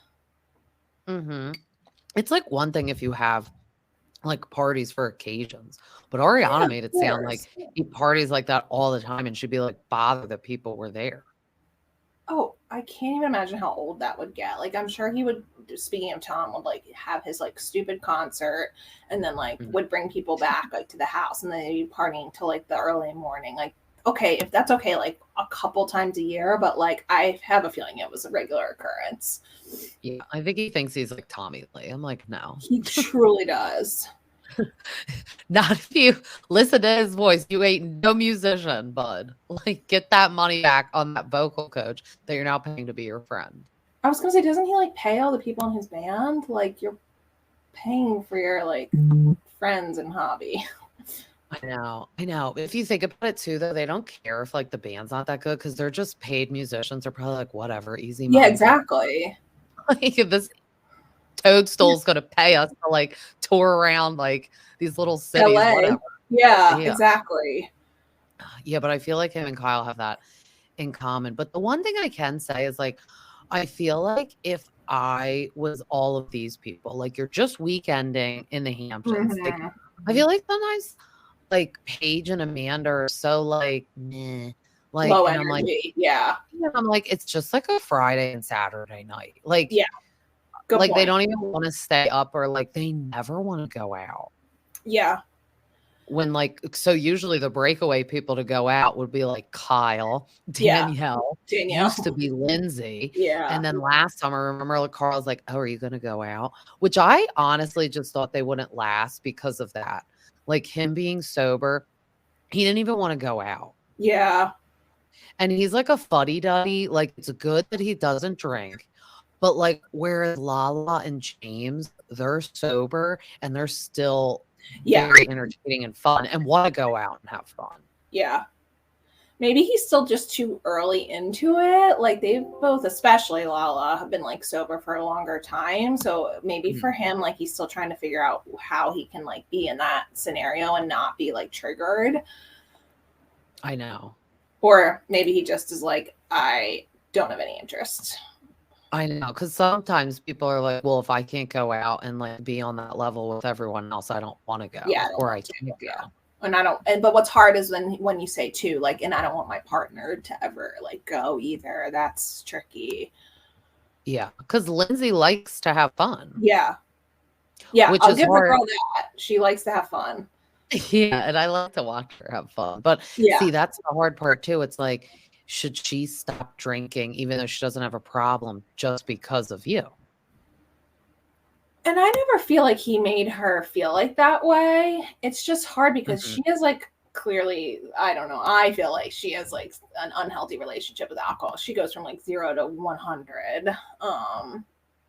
It's like one thing if you have like parties for occasions, but Ariana made it sound like he parties like that all the time and she'd be like bother that people were there. Oh, I can't even imagine how old that would get. Like, I'm sure he would, speaking of Tom, would like have his like stupid concert and then like would bring people back like to the house and then they'd be partying till like the early morning. Like, okay, if that's okay, like a couple times a year, but like I have a feeling it was a regular occurrence. Yeah, I think he thinks he's like Tommy Lee. I'm like, no. He truly does. Not if you listen to his voice. You ain't no musician, bud. Like, get that money back on that vocal coach that you're now paying to be your friend. I was gonna say, doesn't he like pay all the people in his band? Like, you're paying for your like friends and hobby. I know. If you think about it too, though, they don't care if like the band's not that good because they're just paid musicians. They're probably like, whatever, easy money. Yeah, exactly. Like this Toadstool's gonna pay us to like tour around like these little cities, LA. whatever. Yeah, exactly. Yeah, but I feel like him and Kyle have that in common. But the one thing I can say is like, I feel like if I was all of these people, like you're just weekending in the Hamptons, like, I feel like sometimes like Paige and Amanda are so like, meh. Like, low energy. I'm like, it's just like a Friday and Saturday night. Like, good like point. they don't even want to stay up or like they never want to go out. Yeah. When like, so usually the breakaway people to go out would be like Kyle, Danielle. Used to be Lindsay. Yeah. And then last summer, remember like Carl's like, oh, are you going to go out? Which I honestly just thought they wouldn't last because of that. Like him being sober, he didn't even want to go out. Yeah. And he's like a fuddy-duddy. Like, it's good that he doesn't drink. But like, whereas Lala and James, they're sober and they're still Yeah. very entertaining and fun and want to go out and have fun. Yeah. Maybe he's still just too early into it. Like they've both, especially Lala, have been like sober for a longer time. So maybe for him, like he's still trying to figure out how he can like be in that scenario and not be like triggered. I know. Or maybe he just is like, I don't have any interest. I know, because sometimes people are like, well, if I can't go out and like be on that level with everyone else, I don't want to go. Yeah, or I can't go. And I don't, but what's hard is when you say too, like, and I don't want my partner to ever like go either. That's tricky. Yeah, because Lindsay likes to have fun. Yeah. Which I'll is give hard. the girl that. She likes to have fun. Yeah, and I like to watch her have fun. But see, that's the hard part too. It's like, should she stop drinking even though she doesn't have a problem just because of you? And I never feel like he made her feel like that way. It's just hard because she is like clearly, I don't know. I feel like she has like an unhealthy relationship with alcohol. She goes from like 0 to 100.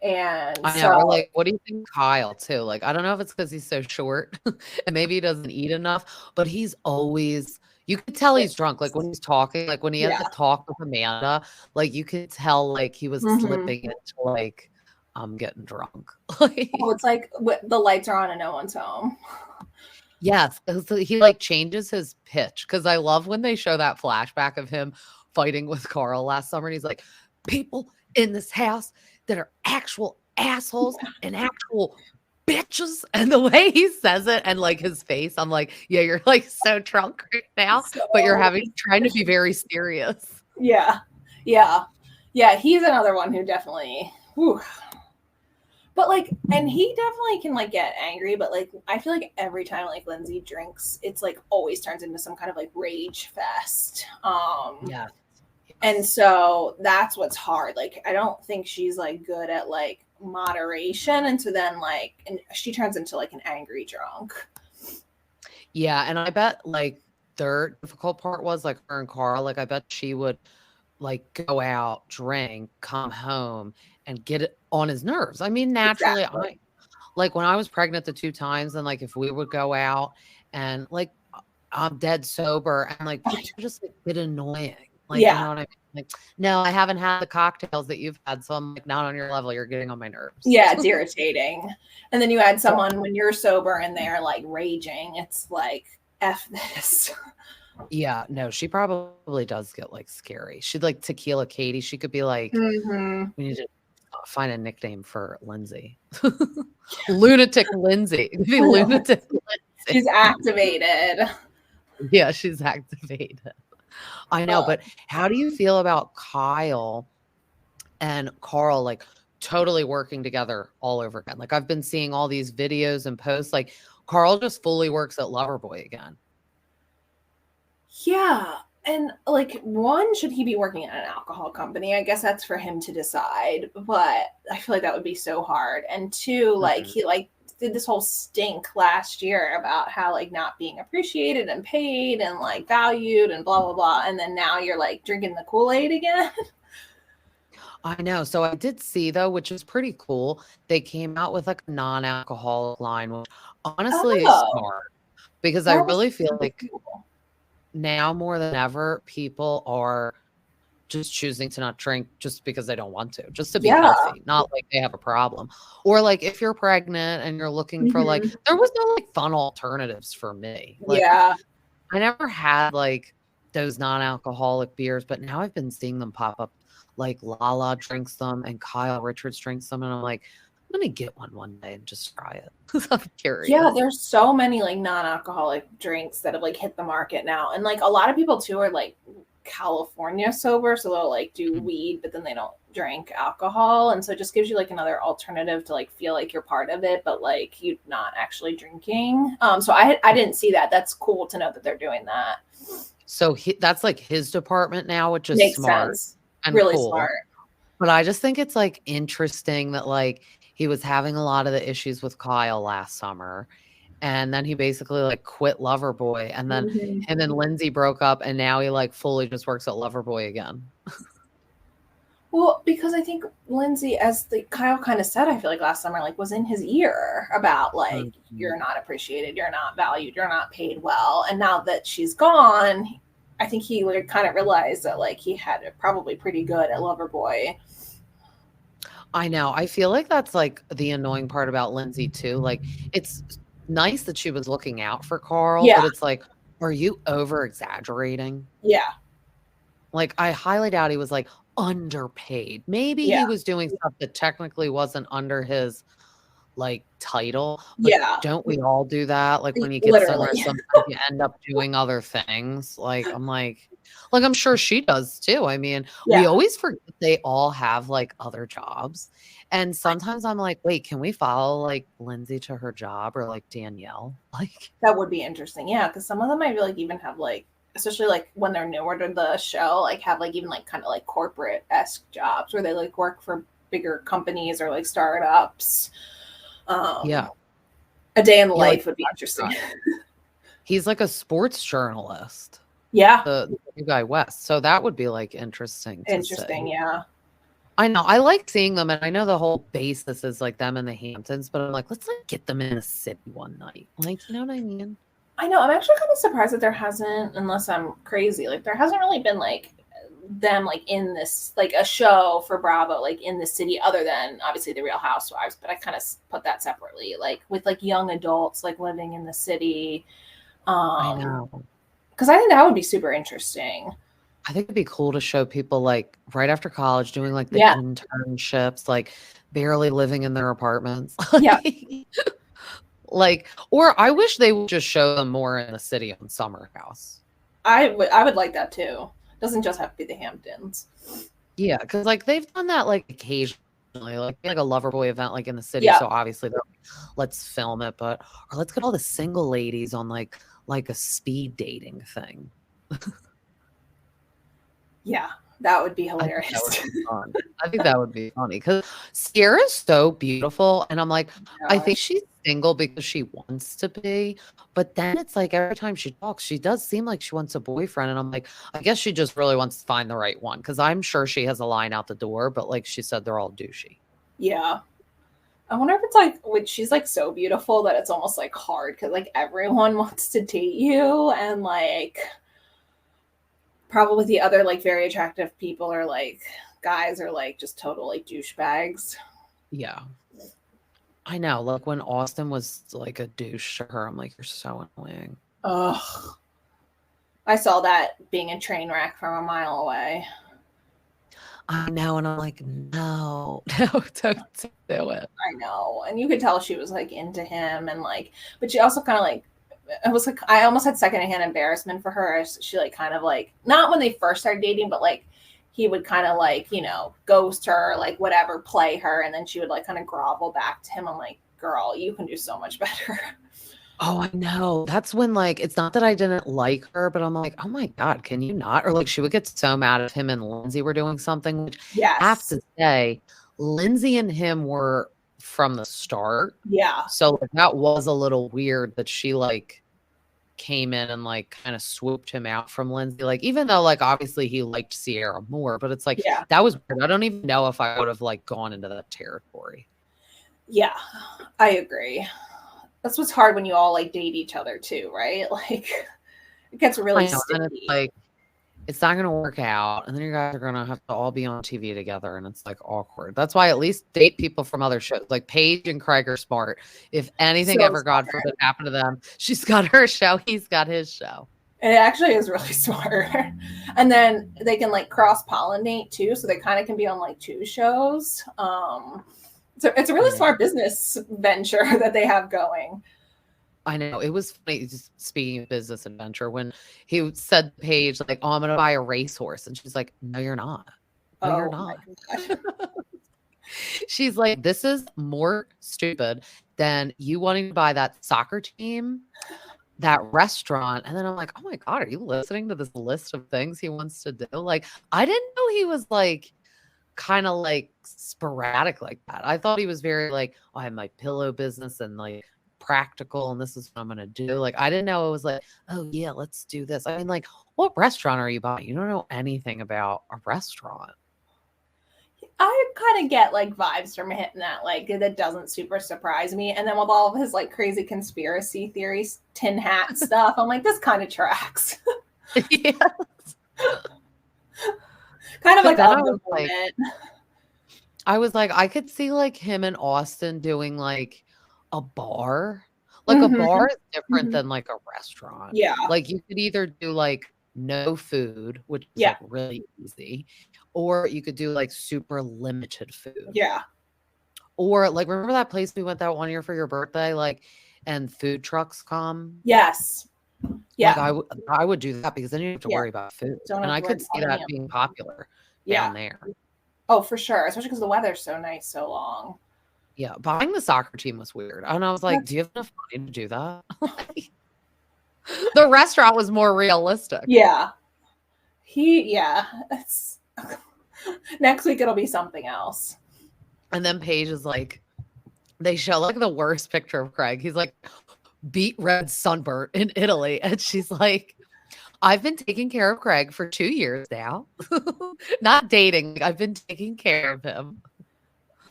And I know, like, what do you think Kyle too? Like, I don't know if it's because he's so short and maybe he doesn't eat enough, but he's always, you could tell he's drunk. Like when he's talking, like when he had the talk with Amanda, like you could tell like he was slipping into like, I'm getting drunk. It's like the lights are on and no one's home. Yes. So he like changes his pitch because I love when they show that flashback of him fighting with Carl last summer. And he's like, people in this house that are actual assholes and actual bitches. And the way he says it and like his face, I'm like, yeah, you're like so drunk right now, but you're trying to be very serious. Yeah. He's another one who definitely, but like, and he definitely can like get angry, but like, I feel like every time like Lindsay drinks, it's like always turns into some kind of like rage fest. Yeah. And so that's what's hard. Like, I don't think she's like good at like moderation. And so then like, and she turns into like an angry drunk. Yeah. And I bet like their difficult part was like her and Carl, like I bet she would like go out, drink, come home and get it on his nerves. I mean, naturally, like when I was pregnant the 2 times and like if we would go out and like I'm dead sober and like people just like get annoying. Like, you know what I mean? Like, no, I haven't had the cocktails that you've had. So I'm like not on your level. You're getting on my nerves. Yeah, it's irritating. And then you add someone when you're sober and they're like raging. It's like, F this. Yeah, no, she probably does get like scary. She'd like Tequila Katie. She could be like, we need to find a nickname for Lindsay. Lunatic Lindsay. Lunatic Lindsay. She's activated. Yeah, she's activated. I know, but how do you feel about Kyle and Carl like totally working together all over again? Like I've been seeing all these videos and posts like Carl just fully works at Loverboy again. Yeah. And like, one, should he be working at an alcohol company? I guess that's for him to decide, but I feel like that would be so hard. And 2, like he like did this whole stink last year about how like not being appreciated and paid and like valued and blah blah blah, and then now you're like drinking the Kool-Aid again. I know. So I did see though, which is pretty cool. They came out with like a non-alcoholic line, which honestly is smart because I really feel like now more than ever, people are just choosing to not drink just because they don't want to, just to be healthy, not like they have a problem. Or like if you're pregnant and you're looking for like, there was no like fun alternatives for me. Like, I never had like those non-alcoholic beers, but now I've been seeing them pop up. Like Lala drinks them and Kyle Richards drinks them. And I'm like, I'm going to get one day and just try it. I'm curious. Yeah, there's so many like non-alcoholic drinks that have like hit the market now. And like a lot of people too are like California sober. So they'll like do weed, but then they don't drink alcohol. And so it just gives you like another alternative to like feel like you're part of it, but like you're not actually drinking. So I didn't see that. That's cool to know that they're doing that. So that's like his department now, which is Makes smart. Sense. And really cool. Smart. But I just think it's like interesting that like he was having a lot of the issues with Kyle last summer And then he basically like quit Loverboy. And then Mhm. him and Lindsay broke up. And now he like fully just works at Loverboy again. Well, because I think Lindsay, as the Kyle kind of said, I feel like last summer, like was in his ear about like Mhm. you're not appreciated, you're not valued, you're not paid well. And now that she's gone, I think he would kind of realized that like he had it probably pretty good at Loverboy. I know. I feel like that's like the annoying part about Lindsay too. Like it's nice that she was looking out for Carl, Yeah, but it's like, are you over exaggerating? yeah, Like I highly doubt he was like underpaid. Maybe yeah, he was doing stuff that technically wasn't under his like title, but yeah. don't we all do that? Like when you get somewhere, Literally. sometimes you end up doing other things. Like I'm like I'm sure she does too. I mean, we Yeah, always forget they all have like other jobs. And sometimes I'm like, wait, can we follow like Lindsay to her job or like Danielle? Like, that would be interesting. Yeah, because some of them I feel like even have like, especially like when they're newer to the show, like have like even like kind of like corporate esque jobs where they like work for bigger companies or like startups. yeah. A day in the Yeah, like life would be interesting. he's like a sports journalist, Yeah, the new guy West. So that would be like interesting to interesting. see. Yeah, I know. I like seeing them, and I know the whole basis is like them in the Hamptons, but I'm like, let's like get them in a city one night. Like, you know what I mean? I know. I'm actually kind of surprised that there hasn't, unless I'm crazy, like there hasn't really been like them like in this like a show for Bravo like in the city other than obviously the Real Housewives, but I kind of put that separately, like with like young adults like living in the city. I Um, know. because I think that would be super interesting. I think it'd be cool to show people like right after college doing like the Yeah, internships, like barely living in their apartments. yeah. Like, or I wish they would just show them more in the city on Summer House. I would like that too. Doesn't just have to be the Hamptons. Yeah, because like they've done that like occasionally, like a Loverboy event like in the city. Yeah, So obviously they're like, let's film it, but or let's get all the single ladies on like a speed dating thing. yeah. That would be I think that hilarious. would be fun. I think that would be funny because Sierra's so beautiful, and I'm like, I think Gosh. she's single because she wants to be, but then it's like every time she talks, she does seem like she wants a boyfriend, and I'm like, I guess she just really wants to find the right one because I'm sure she has a line out the door, but like she said, they're all douchey. Yeah. I wonder if it's like when she's like so beautiful that it's almost like hard because like everyone wants to date you and like probably the other like very attractive people are like guys are like just total like douchebags. Yeah. I know. Like when Austin was like a douche to her, I'm like, you're so annoying. Ugh. I saw that being a train wreck from a mile away. I know. And I'm like, no, no, don't do it. I know. And you could tell she was like into him and like, but she also kind of like, it was like, I almost had secondhand embarrassment for her as she like kind of like, not when they first started dating, but like he would kind of like, you know, ghost her, like whatever, play her. And then she would like kind of grovel back to him. I'm like, girl, you can do so much better. Oh, I know. That's when like it's not that I didn't like her, but I'm like, oh my God, can you not? Or like she would get so mad if him and Lindsay were doing something, which I have Yes. to say, Lindsay and him were from the start. Yeah. So like, that was a little weird that she like came in and like kind of swooped him out from Lindsay. Like, even though like obviously he liked Sierra more, but it's like Yeah. that was weird. I don't even know if I would have like gone into that territory. Yeah. I agree. That's what's hard when you all like date each other too, right? Like it gets really I know. And it's sticky. like it's not going to work out. And then you guys are going to have to all be on TV together. And it's like awkward. That's why at least date people from other shows. Like Paige and Craig are smart. If anything So ever, God smart. forbid, happened to them, she's got her show. He's got his show. It actually is really smart. And then they can like cross pollinate too. So they kind of can be on like two shows. So it's a I really know. smart business venture that they have going. I know. It was funny, just speaking of business adventure, when he said to Paige, like, oh, I'm going to buy a racehorse. And she's like, no, you're not. No, you're Oh my not. gosh. She's like, this is more stupid than you wanting to buy that soccer team, that restaurant. And then I'm like, oh my God, are you listening to this list of things he wants to do? Like, I didn't know he was like kind of like sporadic like that. I thought he was very like, oh, I have my pillow business and like practical and this is what I'm gonna do. Like I didn't know it was like, oh yeah, let's do this. I mean, like, what restaurant are you buying? You don't know anything about a restaurant. I kind of get like vibes from hitting that. Like that doesn't super surprise me. And then with all of his like crazy conspiracy theories, tin hat stuff, I'm like, this kind of tracks. Yeah. Kind of But like then of the moment. I was like, I could see like him and Austin doing like a bar. Like a bar is different than like a restaurant. Yeah. Like you could either do like no food, which is Yeah. like really easy, or you could do like super limited food. Yeah. Or like remember that place we went that one year for your birthday, like and food trucks come? Yes. Yeah. Like I would do that because then you don't have to Yeah. worry about food. Don't And have I to worry could see about that any of being popular Yeah. down there. Oh, for sure. Especially because the weather's so nice, so long. Yeah, buying the soccer team was weird. And I was like, do you have enough money to do that? The restaurant was more realistic. Yeah. It's next week it'll be something else. And then Paige is like, they show like the worst picture of Craig. He's like beet red sunburnt in Italy. And she's like, I've been taking care of Craig for 2 years now. Not dating. I've been taking care of him.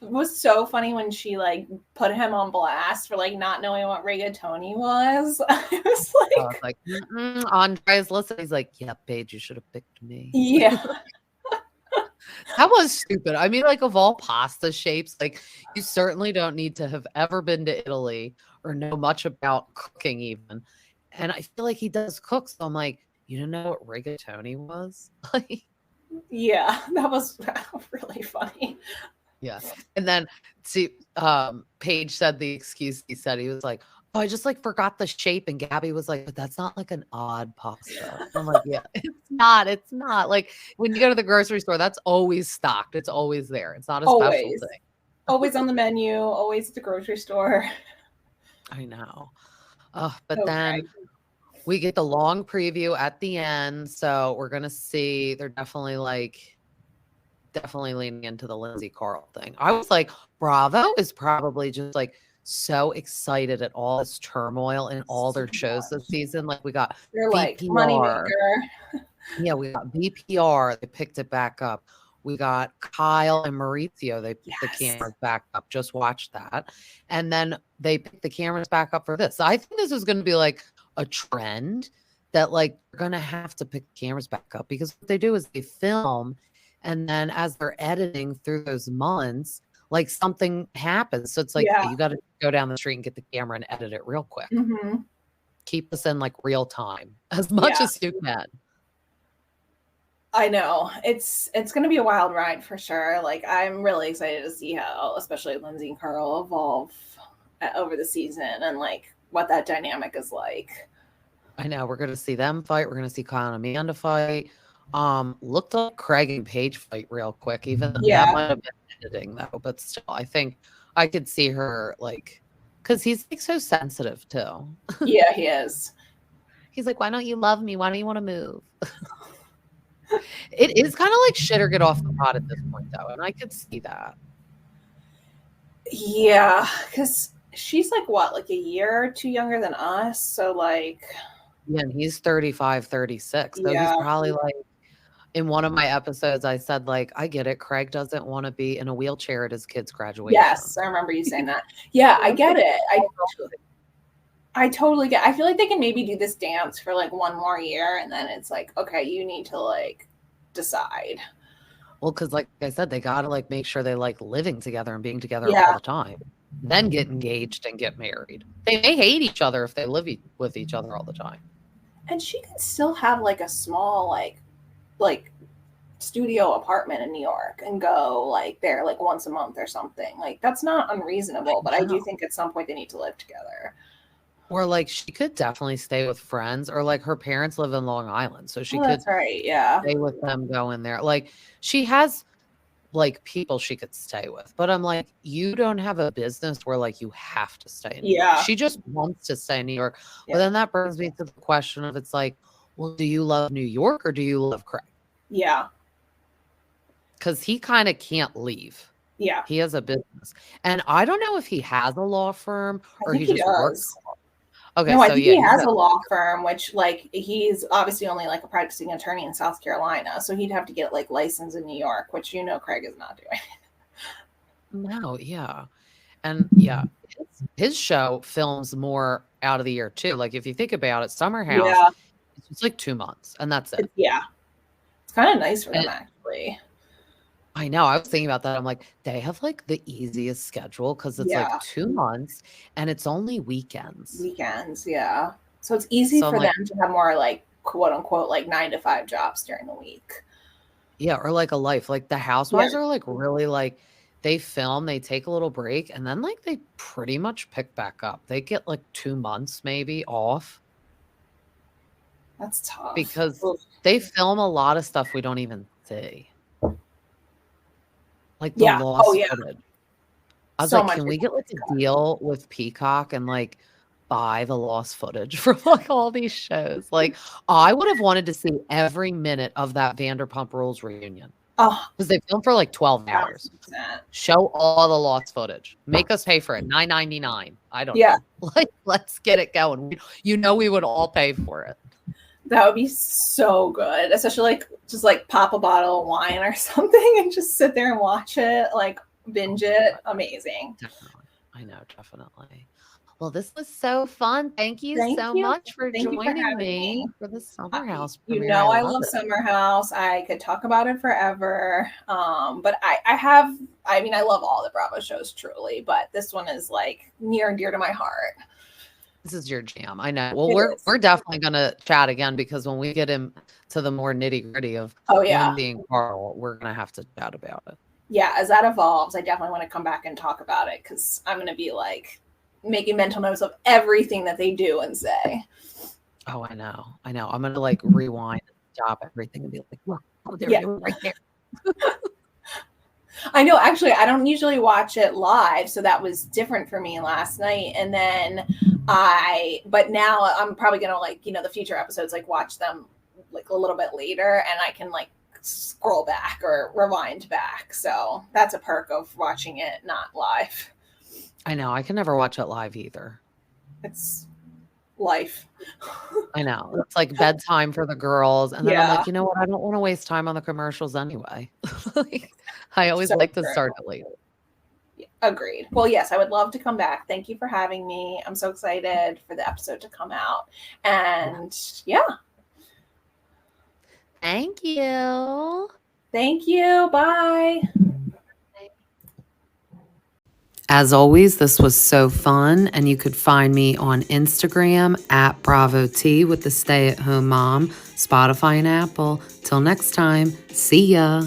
It was so funny when she like put him on blast for like not knowing what rigatoni was. I was like, Andre's listen. He's like, yeah, Paige, you should have picked me. Yeah. That was stupid. I mean, like of all pasta shapes, like you certainly don't need to have ever been to Italy or know much about cooking even. And I feel like he does cook. So I'm like, you don't know what rigatoni was? Yeah, that was really funny. Yeah. And then see, Paige said the excuse he said, he was like, oh, I just like forgot the shape. And Gabby was like, but that's not like an odd pasta. I'm like, yeah, it's not. It's not. Like when you go to the grocery store, that's always stocked. It's always there. It's not a special thing. Always on the menu, always at the grocery store. I know. But then we get the long preview at the end. So we're going to see they're definitely leaning into the Lindsay Carl thing. I was like, Bravo is probably just like so excited at all this turmoil in all their shows this season. Like we got They're like moneymaker. Yeah, we got VPR. They picked it back up. We got Kyle and Maurizio. They picked the cameras back up. Just watch that. And then they picked the cameras back up for this. I think this is going to be like a trend that like they're going to have to pick the cameras back up because what they do is they film and then as they're editing through those months, like something happens. So it's like you got to go down the street and get the camera and edit it real quick. Keep us in like real time as much as you can. I know it's going to be a wild ride for sure. Like I'm really excited to see how, especially Lindsay and Carl evolve over the season and like what that dynamic is like. I know we're going to see them fight. We're going to see Kyle and Amanda fight. Looked like Craig and Paige fight real quick. Even though that might have been editing though, but still, I think I could see her like, because he's like so sensitive too. Yeah, he is. He's like, why don't you love me? Why don't you want to move? It is kind of like shit or get off the pot at this point though, and I could see that. Yeah, because she's like what, like a year or two younger than us, so like and he's 35, 36. So he's probably like, in one of my episodes, I said, like, I get it. Craig doesn't want to be in a wheelchair at his kid's graduation. Yes, I remember you saying that. Yeah, I get it. I totally get it. I feel like they can maybe do this dance for like one more year and then it's like, okay, you need to like decide. Well, because like I said, they got to like make sure they like living together and being together all the time. Then get engaged and get married. They may hate each other if they live with each other all the time. And she can still have like a small like studio apartment in New York and go like there like once a month or something. Like that's not unreasonable, but I do think at some point they need to live together. Or like she could definitely stay with friends, or like her parents live in Long Island, so she could that's right, stay with them, go in there. Like she has like people she could stay with, but I'm like, you don't have a business where like you have to stay in New York. She just wants to stay in New York. But then that brings me to the question of it's like, well, do you love New York or do you love Craig? Yeah. Because he kind of can't leave. Yeah, He has a business. And I don't know if he has a law firm I or think he he just works. does. Okay, No, I so think yeah, he he's has a a law firm, which like he's obviously only like a practicing attorney in South Carolina, so he'd have to get like license in New York, which Craig is not doing. no, yeah. And yeah, his show films more out of the year too. Like if you think about it, Summer House, Yeah, it's just like 2 months and that's it. yeah, it's kind of nice for them And actually. I know, I was thinking about that. I'm like, they have like the easiest schedule because it's like Yeah, 2 months and it's only weekends. weekends. Yeah, so it's easy So I'm for like, them to have more like quote unquote like 9 to 5 jobs during the week. yeah, or like a life. Like the Yeah, housewives are like really like they film, they take a little break, and then like they pretty much pick back up. They get like 2 months maybe off that's tough. because Oof. they film a lot of stuff we don't even see. Like the Yeah. Oh lost yeah. footage. I was So like, much. can we get like a deal with Peacock and like buy the lost footage from like all these shows? Like I would have wanted to see every minute of that Vanderpump Rules reunion Oh, because they filmed for like 12 hours. 1,000%. Show all the lost footage. Make us pay for it. $9.99. I don't Yeah, know. Like, let's get it going. We would all pay for it. that would be so good. Especially like just like pop a bottle of wine or something and just sit there and watch it, like binge it. Amazing. Definitely. I know, definitely. Well, this was so fun. Thank you Thank so you. much for Thank you for joining having me me. for the Summer House You premiere. I know I love love it. Summer House. I could talk about it forever. But I have I mean I love all the Bravo shows truly, but this one is like near and dear to my heart. This is your jam. I know. Well, It we're is. we're definitely gonna chat again because when we get into the more nitty-gritty of Oh yeah. Lindsay and Carl, we're gonna have to chat about it. Yeah, as that evolves, I definitely want to come back and talk about it because I'm gonna be like making mental notes of everything that they do and say. Oh, I know. I know. I'm gonna like rewind and stop everything and be like, look, oh, there Yeah. it is right there. I know actually I don't usually watch it live, so that was different for me last night. And then but now I'm probably gonna like, the future episodes, like watch them like a little bit later and I can like scroll back or rewind back. So that's a perk of watching it not live. I know. I can never watch it live either. It's life. I know. It's like bedtime for the girls. And then I'm Yeah. like, you know what? I don't want to waste time on the commercials anyway. Like, I always So like to true. start it later. Agreed. Well, yes, I would love to come back. Thank you for having me. I'm so excited for the episode to come out. And yeah, Thank you. thank you. Bye. As always, this was so fun, and you could find me on Instagram at Bravo T with the Stay at Home Mom, Spotify, and Apple. Till next time, see ya.